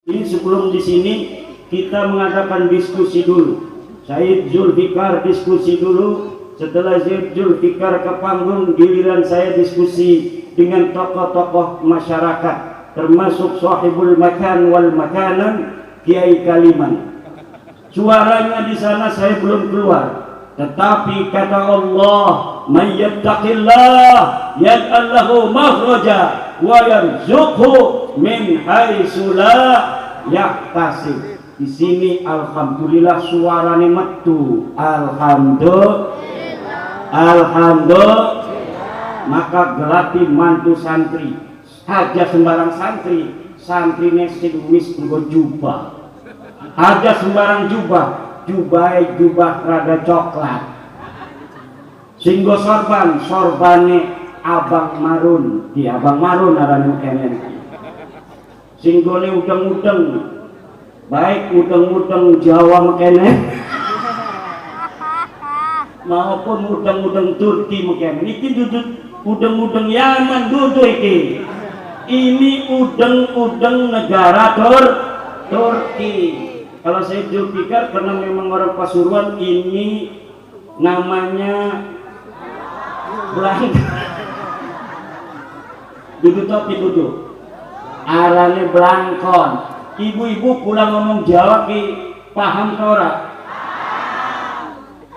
Ini sebelum di sini kita mengadakan diskusi dulu. Said Zulfikar diskusi dulu. Setelah Said Zulfikar ke panggung, giliran saya diskusi dengan tokoh-tokoh masyarakat, termasuk sahibul makan wal makanan, Kiai Kaliman. Suaranya di sana saya belum keluar, tetapi kata Allah, "Man yattaqillah yaj'al lahu makhraja wa yarzuqhu min haitsu la yahtasib." Di sini alhamdulillah suarane metu. Alhamdulillah. Maka gelati mantu santri. Aja sembarang santri, santrine sing wis nggo jubah. Aja sembarang jubah rada coklat. Sing nggo sorban, sorbane abang marun. Di abang marun arane kenen. Sing gone udeng-udeng, baik udeng-udeng Jawa mekene maupun udeng-udeng Turki mekene. Iki duduk udeng-udeng Yaman duduk iki. Ini udeng-udeng negara Turki. Kalau saya pikir karena memang orang Pasuruan, ini namanya Belanda. Duduk topi duduk. Arane Blangkon. Ibu-ibu pulang ngomong Jawa ki paham ora?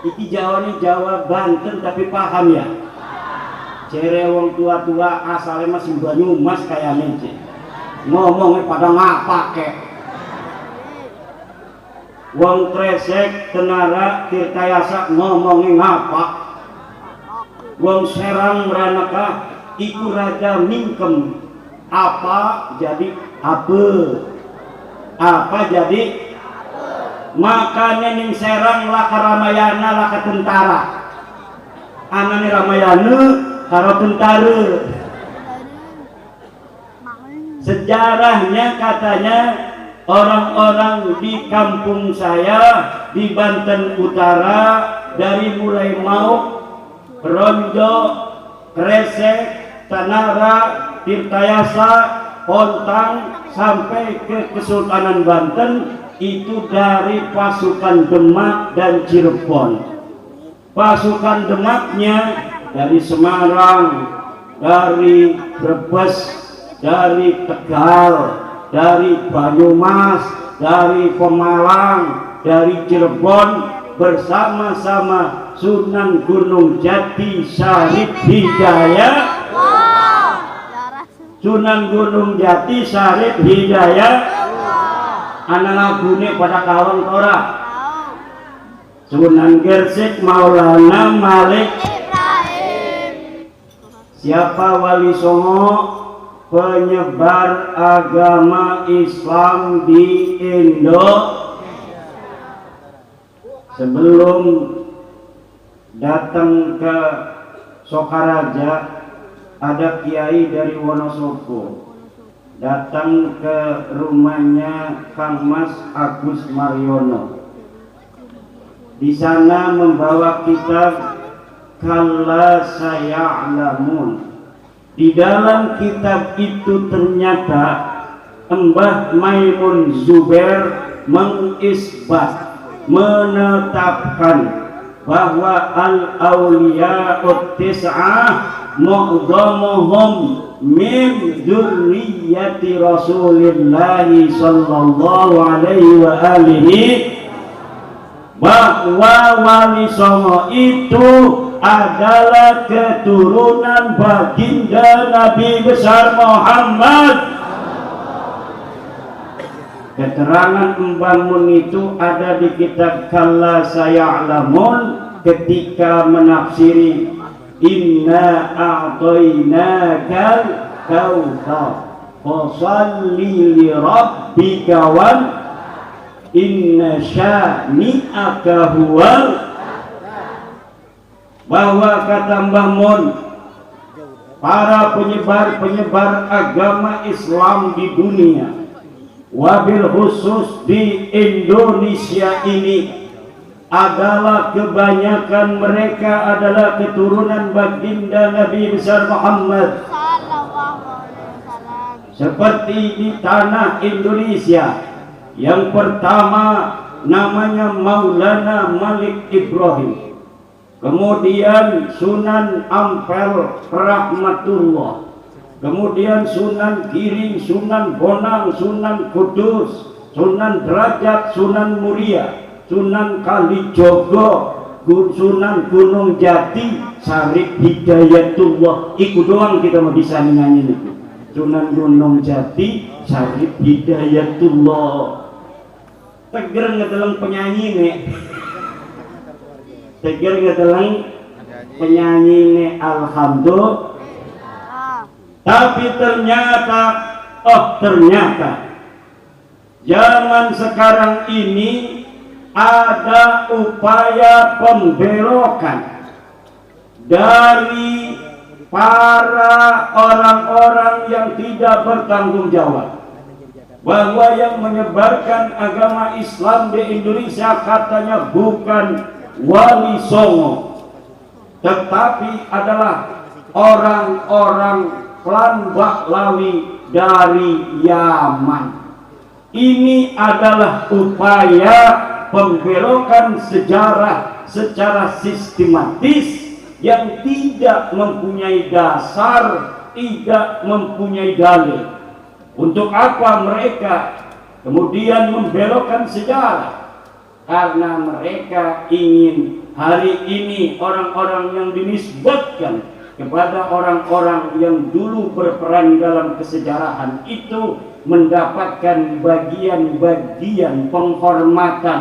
Iki Jawa nih Jawa Banten tapi paham ya? Jere wong tua-tua asale masih Banyumas kayane cek. Ngomongnya pada ngapa kek? Wong Kresek, Tenara, Tirtayasa ngomongnya ngapa? Wong Serang, Ranaka iku raja mingkem. Apa jadi apa jadi makanya ning Serang laka Ramayana laka tentara anane Ramayana karo tentara. Sejarahnya katanya orang-orang di kampung saya di Banten Utara dari mulai Mauk, Ronjo, Kresek, Tanara, Tirtayasa, Pontang sampai ke Kesultanan Banten itu dari pasukan Demak dan Cirebon. Pasukan Demaknya dari Semarang, dari Brebes, dari Tegal, dari Banyumas, dari Pemalang, dari Cirebon bersama-sama Sunan Gunung Jati Syarif Hidayat. Sunan Gunung Jati Syarif Hidayat. Anak lagune pada kawan tora. Sunan Gersik Maulana Malik. Siapa Wali Songo? Penyebar agama Islam di Indonesia. Sebelum datang ke Sokaraja, ada kiai dari Wonosobo datang ke rumahnya Kang Mas Agus Mariono. Di sana membawa kitab Kalla Saya'lamun. Di dalam kitab itu ternyata Mbah Maimun Zubair mengisbat, menetapkan bahwa al-awliya'ut tis'ah mu'dhamuhum min dzurriyyati Rasulillah sallallahu alaihi wa alihi, bahwa Wali Songo itu adalah keturunan baginda Nabi besar Muhammad. Keterangan Mbah Mun itu ada di kitab Kalla Saya'lamun ketika menafsiri Inna a'tainakal kautsar fashalli li rabbika wan inna syani'aka huwal. Bahwa kata Mbah Mun, para penyebar agama Islam di dunia, wabil khusus di Indonesia ini, adalah kebanyakan mereka adalah keturunan baginda Nabi besar Muhammad. seperti di tanah Indonesia. Yang pertama namanya Maulana Malik Ibrahim, kemudian Sunan Ampel Rahmatullah, kemudian Sunan Giring, Sunan Bonang, Sunan Kudus, Sunan Derajat, Sunan Muria, Sunan Kalijogo, Sunan Gunung Jati, Syarif Hidayatullah. Iku doang kita mau bisa nyanyi itu. Sunan Gunung Jati, Syarif Hidayatullah. Teger ngedeleng penyanyi nih. Teger ngedeleng penyanyi nih, alhamdulillah. Tapi ternyata zaman sekarang ini ada upaya pembelokan dari para orang-orang yang tidak bertanggung jawab, bahwa yang menyebarkan agama Islam di Indonesia katanya bukan Wali Songo, tetapi adalah orang-orang klan Bahlawi dari Yaman. Ini adalah upaya pembelokan sejarah secara sistematis yang tidak mempunyai dasar, tidak mempunyai dalil. Untuk apa mereka kemudian membelokkan sejarah? Karena mereka ingin hari ini orang-orang yang dinisbatkan kepada orang-orang yang dulu berperan dalam kesejarahan itu mendapatkan bagian-bagian penghormatan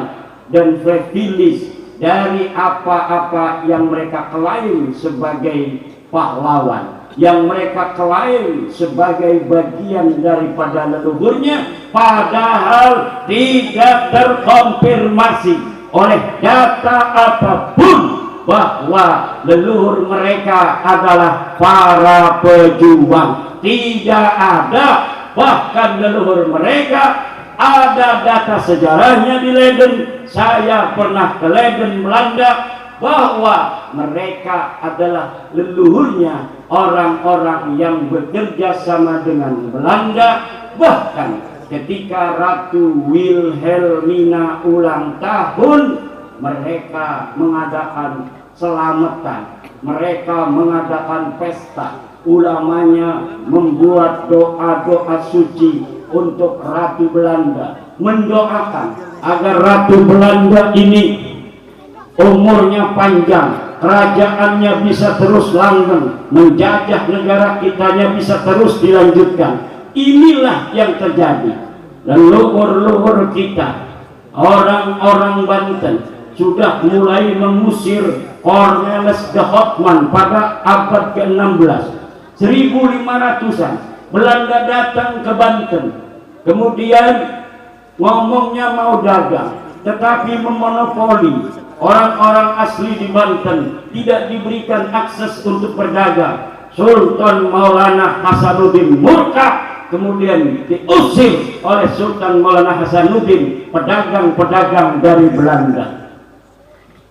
dan privilege dari apa-apa yang mereka klaim sebagai pahlawan, yang mereka klaim sebagai bagian daripada leluhurnya, padahal tidak terkonfirmasi oleh data apapun bahwa leluhur mereka adalah para pejuang. Tidak ada, bahkan leluhur mereka ada data sejarahnya di Leiden. Saya pernah ke Leiden, Belanda, bahwa mereka adalah leluhurnya orang-orang yang bekerja sama dengan Belanda. Bahkan ketika Ratu Wilhelmina ulang tahun, mereka mengadakan selamatan, mereka mengadakan pesta. Ulamanya membuat doa-doa suci untuk Ratu Belanda, mendoakan agar Ratu Belanda ini umurnya panjang, kerajaannya bisa terus langgeng, menjajah negara kitanya bisa terus dilanjutkan. Inilah yang terjadi. Leluhur-leluhur kita, orang-orang Banten, sudah mulai mengusir Cornelis de Houtman pada abad ke-16. 1500-an Belanda datang ke Banten, kemudian ngomongnya mau dagang, tetapi memonopoli. Orang-orang asli di Banten tidak diberikan akses untuk berdagang. Sultan Maulana Hasanuddin murka, kemudian diusir oleh Sultan Maulana Hasanuddin pedagang-pedagang dari Belanda.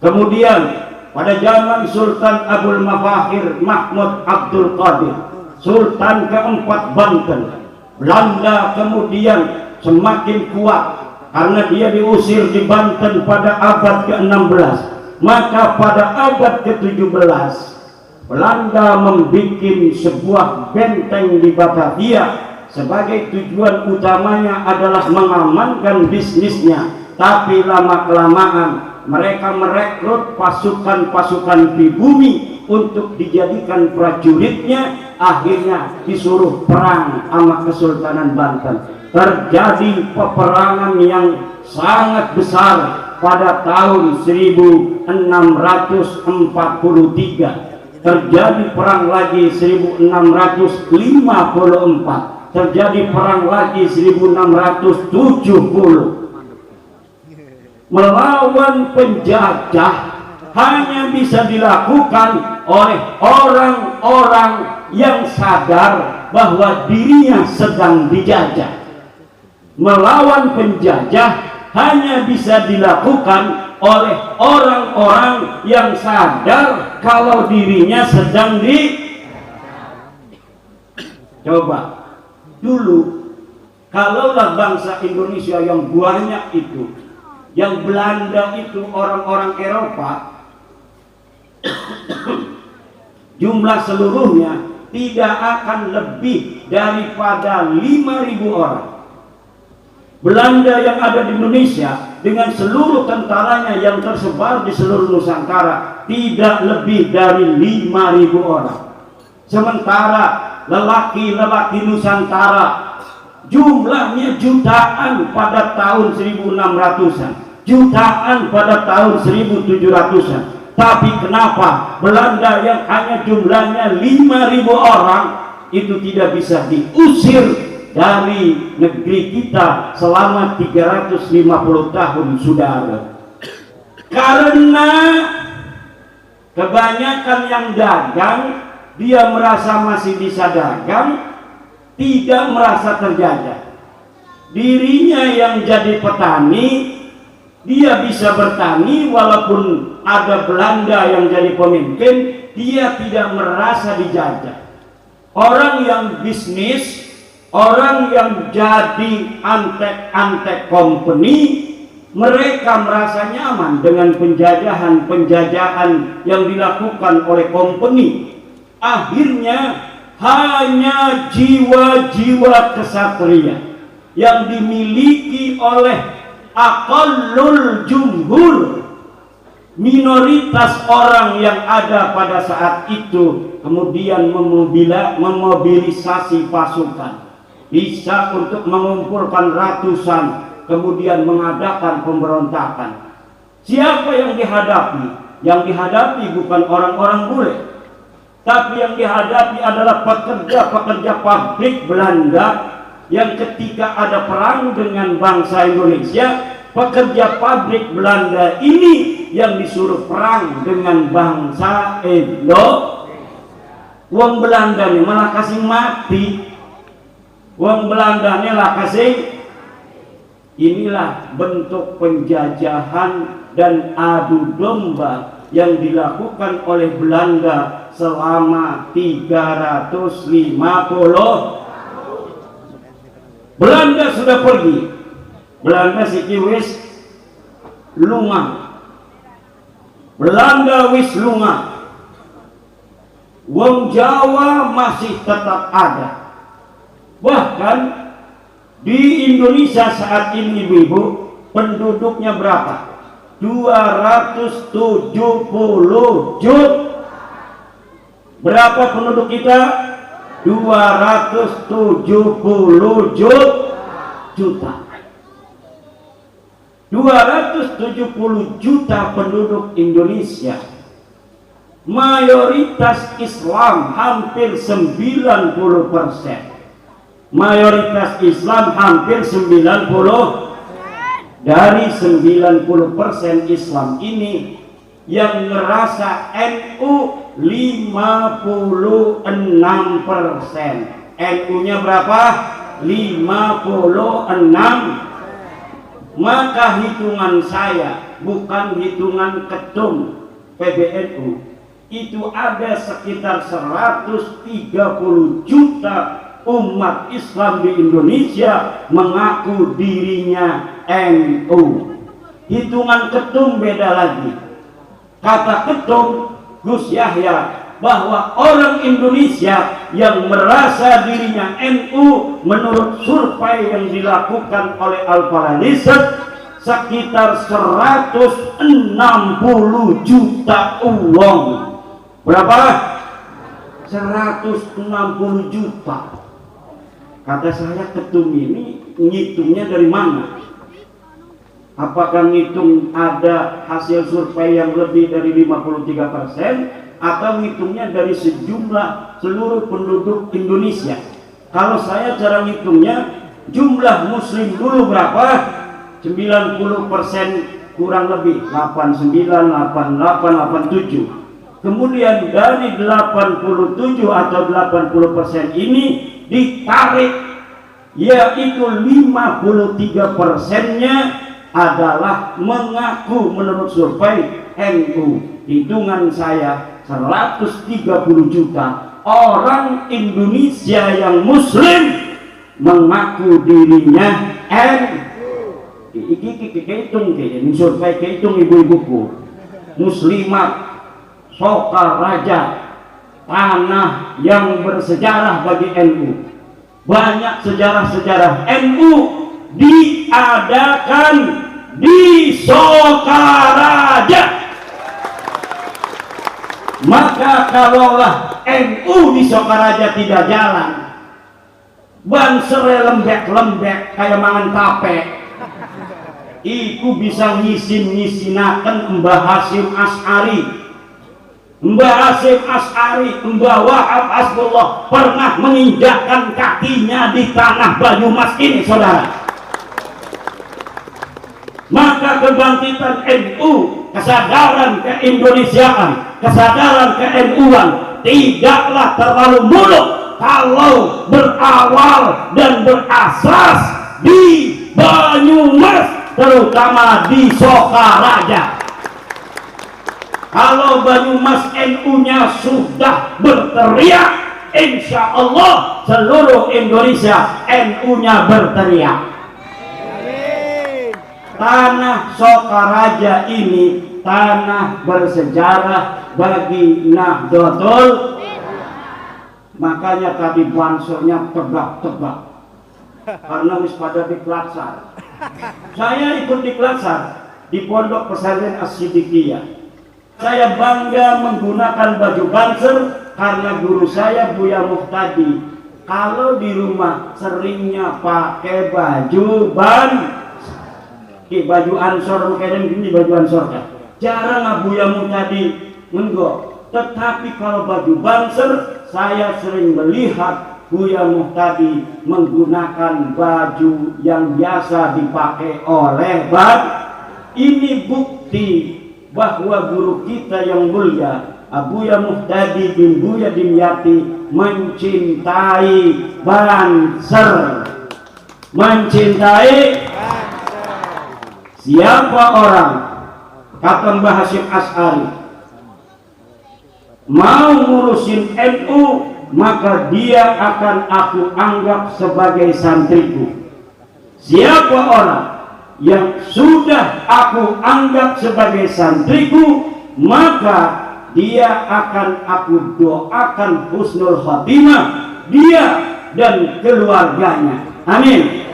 Kemudian pada zaman Sultan Abdul Mafahir Mahmud Abdul Qadir, Sultan keempat Banten, Belanda kemudian semakin kuat karena dia diusir di Banten pada abad ke-16. Maka pada abad ke-17 Belanda membuat sebuah benteng di Batavia. Sebagai tujuan utamanya adalah mengamankan bisnisnya, tapi lama-kelamaan mereka merekrut pasukan-pasukan pribumi untuk dijadikan prajuritnya. Akhirnya disuruh perang sama Kesultanan Banten. Terjadi peperangan yang sangat besar pada tahun 1643. Terjadi perang lagi 1654. Terjadi perang lagi 1670. Melawan penjajah hanya bisa dilakukan oleh orang-orang yang sadar bahwa dirinya sedang dijajah. Melawan penjajah hanya bisa dilakukan oleh orang-orang yang sadar kalau dirinya sedang di. Coba Dulu kalaulah bangsa Indonesia yang banyak itu, yang Belanda itu orang-orang Eropa, jumlah seluruhnya tidak akan lebih daripada 5.000 orang. Belanda yang ada di Indonesia dengan seluruh tentaranya yang tersebar di seluruh Nusantara tidak lebih dari 5.000 orang. Sementara lelaki-lelaki Nusantara jumlahnya jutaan pada tahun 1600-an, jutaan pada tahun 1700-an. Tapi kenapa Belanda yang hanya jumlahnya 5.000 orang itu tidak bisa diusir dari negeri kita selama 350 tahun, saudara? Karena kebanyakan yang dagang, dia merasa masih bisa dagang, tidak merasa terjajah. Dirinya yang jadi petani, dia bisa bertani walaupun ada Belanda yang jadi pemimpin, dia tidak merasa dijajah. Orang yang bisnis, orang yang jadi antek-antek company, mereka merasa nyaman dengan penjajahan yang dilakukan oleh company. Akhirnya hanya jiwa-jiwa kesatria yang dimiliki oleh aqallul jumhur, minoritas orang yang ada pada saat itu, kemudian memobilisasi pasukan, bisa untuk mengumpulkan ratusan, kemudian mengadakan pemberontakan. Siapa yang dihadapi? Yang dihadapi bukan orang-orang bule, tapi yang dihadapi adalah pekerja-pekerja pabrik Belanda yang ketika ada perang dengan bangsa Indonesia, pekerja pabrik Belanda ini yang disuruh perang dengan bangsa Indonesia. Wong Belanda ini malah kasih mati. Wong Belanda ini lah kasih. Inilah bentuk penjajahan dan adu domba yang dilakukan oleh Belanda selama 350. Belanda sudah pergi. Belanda wis lunga. Belanda wis lunga. Wong Jawa masih tetap ada. Bahkan di Indonesia saat ini, ibu-ibu, penduduknya berapa? 270 juta. Berapa penduduk kita? 270 juta. 270 juta penduduk Indonesia. Mayoritas Islam hampir 90%. Mayoritas Islam hampir 90%. Dari 90% Islam ini yang ngerasa NU 56%. NU-nya berapa? 56. Maka hitungan saya, bukan hitungan ketum PBNU, itu ada sekitar 130 juta umat Islam di Indonesia mengaku dirinya NU. Hitungan ketum beda lagi. Kata ketum Gus Yahya bahwa orang Indonesia yang merasa dirinya NU menurut survei yang dilakukan oleh Al-Falanisat sekitar 160 juta uang. Berapa? 160 juta. Kata saya, ketum ini ngitungnya dari mana? Apakah ngitung ada hasil survei yang lebih dari 53%? Atau ngitungnya dari seluruh penduduk Indonesia? Kalau saya cara ngitungnya, jumlah muslim dulu berapa? 90% kurang lebih, 89, 88, 87. Kemudian dari 87 atau 80% ini ditarik, yaitu 53%-nya adalah mengaku menurut survei NU. Hitungan saya 130 juta orang Indonesia yang muslim mengaku dirinya hitung kayaknya survei hitung ibu-ibuku Muslimat Sokaraja, tanah yang bersejarah bagi NU. Banyak sejarah-sejarah NU diadakan di Sokaraja. Maka kalaulah NU di Sokaraja tidak jalan, bansere lembek-lembek kayak mangan tape, iku bisa ngisin-ngisinaken Mbah Hasyim Asy'ari. Mbah Hasyim Asy'ari, Mbah Wahab Hasbullah pernah menginjakkan kakinya di tanah Banyumas ini, saudara. Maka kebangkitan NU, kesadaran keindonesiaan, kesadaran ke-NU-an tidaklah terlalu muluk kalau berawal dan berasas di Banyumas, terutama di Sokaraja. Kalau Banyumas NU-nya sudah berteriak, insya Allah seluruh Indonesia NU-nya berteriak. Tanah Sokaraja ini tanah bersejarah bagi Nahdlatul. Makanya tadi bansornya tegak-tegak karena wis pada diklatsar. Saya ikut diklatsar di Pondok Pesantren As-Siddiqiyah. Saya bangga menggunakan baju banser karena guru saya Buya Muhtadi kalau di rumah seringnya pakai baju baju ansor, kadang gini baju ansor kan. Jarang Buya Muhtadi menggok. Tetapi kalau baju banser saya sering melihat Buya Muhtadi menggunakan baju yang biasa dipakai oleh ini bukti bahwa guru kita yang mulia Buya Muhtadi bin Buya Dimyati mencintai banser. Mencintai siapa orang, kata Mbah Hasyim Asy'ari, mau ngurusin NU maka dia akan aku anggap sebagai santriku. Siapa orang yang sudah aku anggap sebagai santriku, maka dia akan aku doakan husnul khotimah dia dan keluarganya. Amin.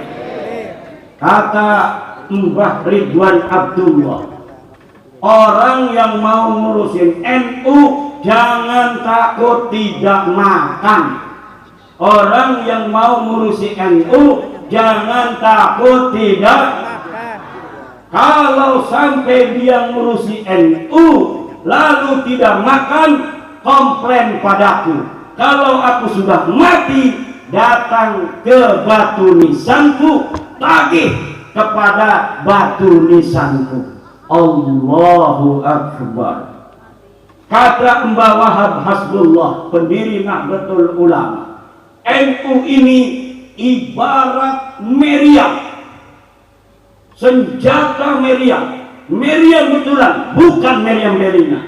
Kata Mbah Ridwan Abdullah, orang yang mau ngurusin NU jangan takut tidak makan. Orang yang mau ngurusi NU jangan takut tidak makan. Kalau sampai dia ngurusi NU lalu tidak makan, komplain padaku. Kalau aku sudah mati, datang ke batu nisanku, tagih kepada batu nisanku. Allahu Akbar. Kata Mbah Wahab Hasbullah, pendiri Nahdlatul Ulama, NU ini ibarat meriam, senjata meriam. Meriam betulan, bukan meriam Belina.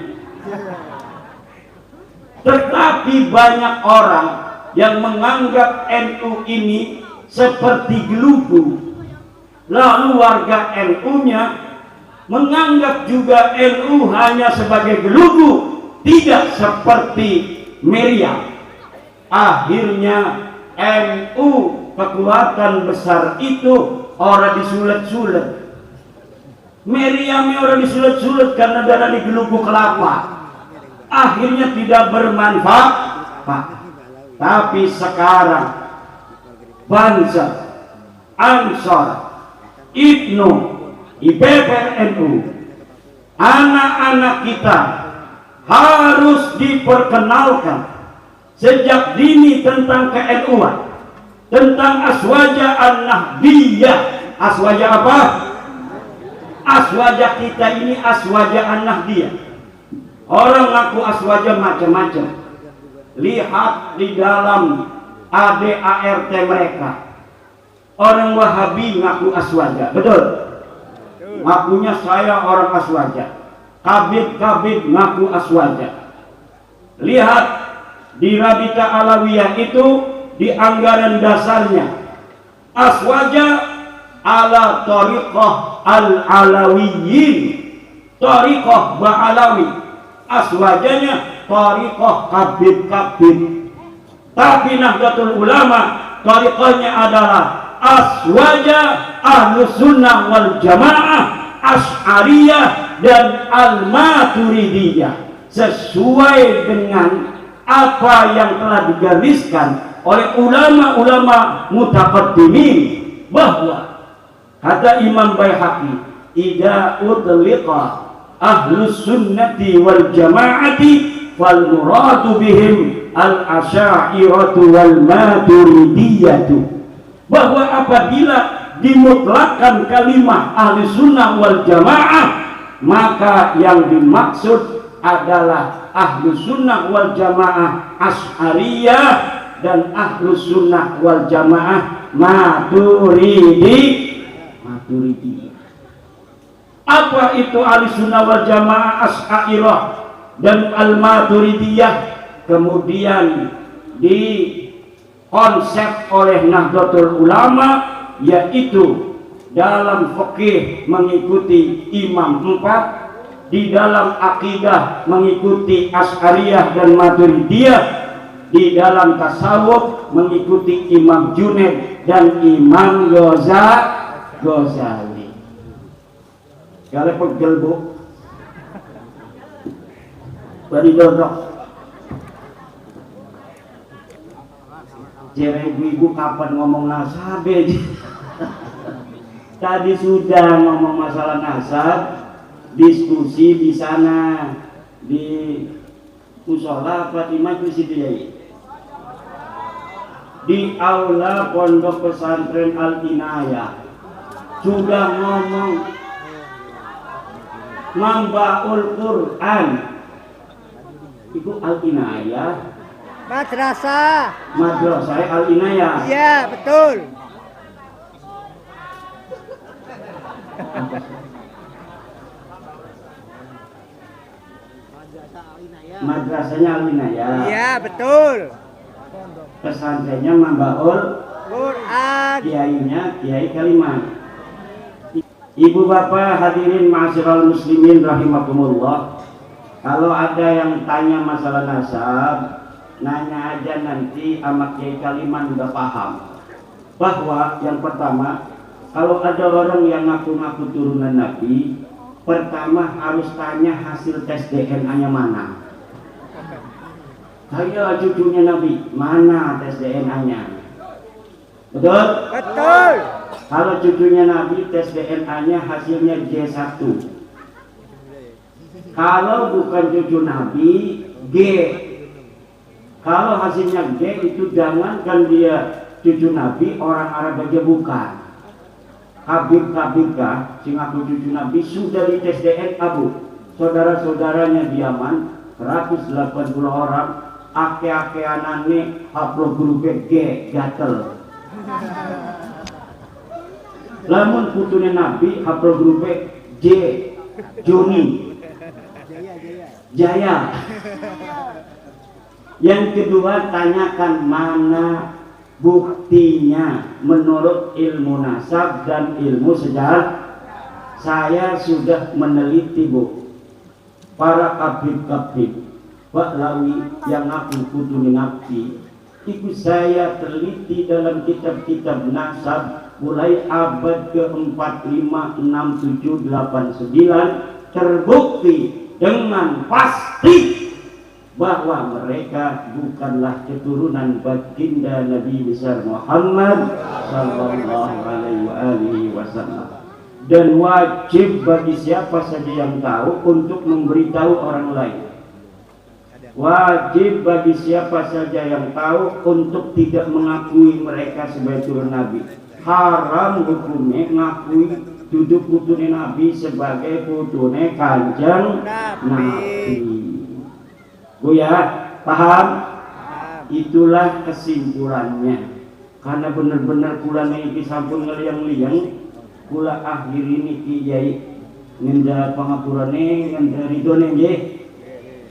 Tetapi banyak orang yang menganggap NU ini seperti gelugu. Lalu warga NU-nya menganggap juga NU hanya sebagai gelugu, tidak seperti meriam. Akhirnya NU kekuatan besar itu orang disulet-sulet. Meriamnya orang disulet-sulet karena darah di gelugu kelapa. Akhirnya tidak bermanfaat. Tapi sekarang Banser, Ansor, Ibnu, IPPNU, anak-anak kita harus diperkenalkan sejak dini tentang ke-NU-an, tentang aswaja an-nahdiyah. Aswaja apa? Aswaja kita ini aswaja an-nahdiyah. Orang ngaku aswaja macam-macam. Lihat di dalam ADART mereka. Orang Wahabi ngaku aswaja, betul? Ngakunya saya orang aswaja. Kabid ngaku aswaja. Lihat di Rabita Alawiyah itu di anggaran dasarnya aswaja ala tariqah al-alawiyyin, tariqah ba'alawi, aswajanya tariqah kabir-kabir. Tapi Nahdlatul Ulama tariqahnya adalah aswaja ahlus sunnah wal jamaah, asy'ariyah dan al-maturidiyah, sesuai dengan apa yang telah digariskan oleh ulama-ulama mutaqaddimin, bahwa kata Imam Baihaqi, idza utliqa ahlus sunnati wal jamaati fal muradu bihim al asy'ariyatu wal maturidiyatu, bahwa apabila dimutlakkan kalimah ahli sunnah wal jamaah, maka yang dimaksud adalah ahlu sunnah wal jamaah asy'ariyah dan ahlu sunnah wal jamaah maturidiyah. Apa itu ahli sunnah wal jamaah asy'ariyah dan al maturidiyah? Kemudian dikonsep oleh Nahdlatul Ulama, yaitu dalam fikih mengikuti imam 4, di dalam akidah mengikuti Asy'ariyah dan Maturidiyah, di dalam tasawuf mengikuti Imam Junaid dan Imam Ghazali. Kalau pegel bu, bari dodok. Cewek ibu kapan ngomong nasab aja? Tadi sudah ngomong masalah nasab, diskusi di sana di musola apa di majlis itu ya, di aula pondok pesantren Al Inayah sudah ngomong mambaul Quran. Itu Al Inayah madrasah Al Inayah. Iya betul. Madrasahnya Al Inayah. Iya betul. Pesantrennya Mambaul Quran. Kiainya Kiai Kaliman. Ibu bapak hadirin ma'asyiral muslimin rahimakumullah. Kalau ada yang tanya masalah nasab, nanya aja nanti sama Kiai Kaliman udah paham. Bahwa yang pertama, kalau ada orang yang ngaku-ngaku turunan Nabi, pertama harus tanya hasil tes DNA-nya mana. Saya cucunya Nabi, mana tes DNA-nya? Betul? Betul. Kalau cucunya Nabi, tes DNA-nya hasilnya G1. Kalau bukan cucu Nabi, G. Kalau hasilnya G itu jangankan dia cucu Nabi, orang Arab aja bukan. Habib-habibkah sing aku cucu Nabi sudah dites DNA bu. Saudara-saudaranya di Yaman 180 orang, ake-akeanane haplogrup G gatel. Lamun putune Nabi haplogrup J Joni Jaya. Yang kedua, tanyakan mana buktinya menurut ilmu nasab dan ilmu sejarah. Saya sudah meneliti bu, para kabib-kabib Baklawi yang ngaku putune Nabi, itu saya teliti dalam kitab-kitab nasab mulai abad ke-4, 5, 6, 7, 8, 9, terbukti dengan pasti bahwa mereka bukanlah keturunan baginda Nabi besar Muhammad sallallahu alaihi wasallam. Dan wajib bagi siapa saja yang tahu untuk memberitahu orang lain. Wajib bagi siapa saja yang tahu untuk tidak mengakui mereka sebagai turun Nabi. Haram hukumnya ngakui duduk putune Nabi sebagai putune Kanjeng Nabi. Bu ya, paham? Itulah kesimpulannya. Karena benar-benar kula niki sampun ngeliang-liang, kula akhiri niki Kiai ngenda pangapurane ngenda ridone nggih.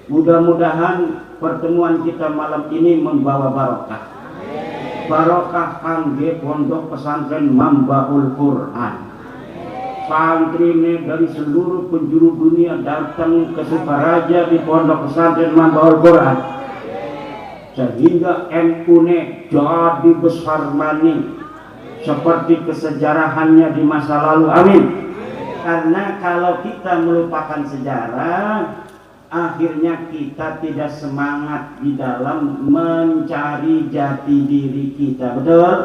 Mudah-mudahan pertemuan kita malam ini membawa barokah. barokah kangge pondok pesantren Mambaul Quran. Santrine dari seluruh penjuru dunia datang ke Sukaraja di pondok pesantren Mambaul Quran, sehingga NU-ne jadi besar mani seperti kesejarahannya di masa lalu. Amin. Karena kalau kita melupakan sejarah, akhirnya kita tidak semangat di dalam mencari jati diri kita. Betul?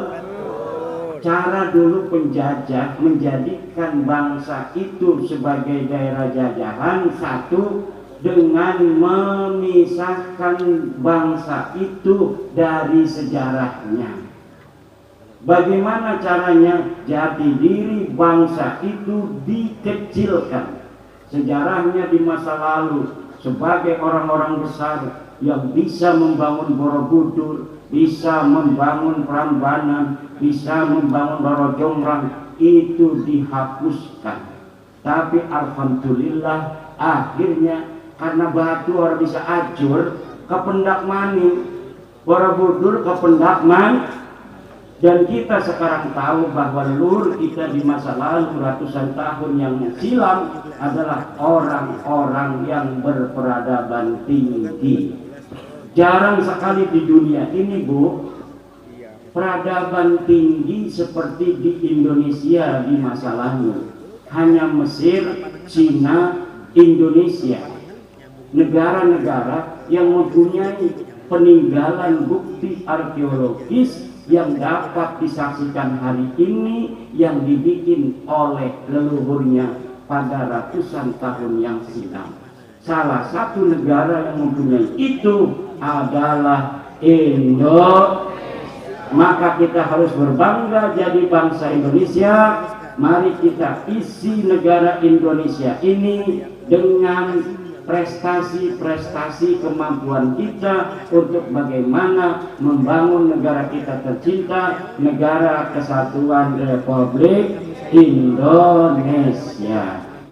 Cara dulu penjajah menjadikan bangsa itu sebagai daerah jajahan, satu dengan memisahkan bangsa itu dari sejarahnya. Bagaimana caranya? Jati diri bangsa itu dikecilkan. Sejarahnya di masa lalu sebagai orang-orang besar yang bisa membangun Borobudur, bisa membangun Prambanan, bisa membangun Rorojongrang, itu dihapuskan. Tapi alhamdulillah akhirnya karena batu orang bisa ajur ke pendak mani, Borobudur ke pendak man. Dan kita sekarang tahu bahwa leluhur kita di masa lalu ratusan tahun yang silam adalah orang-orang yang berperadaban tinggi. Jarang sekali di dunia ini, Bu, peradaban tinggi seperti di Indonesia di masa lalu. Hanya Mesir, Cina, Indonesia. Negara-negara yang mempunyai peninggalan bukti arkeologis yang dapat disaksikan hari ini, yang dibikin oleh leluhurnya pada ratusan tahun yang silam. Salah satu negara yang mempunyai itu adalah Indonesia. Maka kita harus berbangga jadi bangsa Indonesia. Mari kita isi negara Indonesia ini dengan prestasi-prestasi kemampuan kita untuk bagaimana membangun negara kita tercinta, negara kesatuan Republik Indonesia.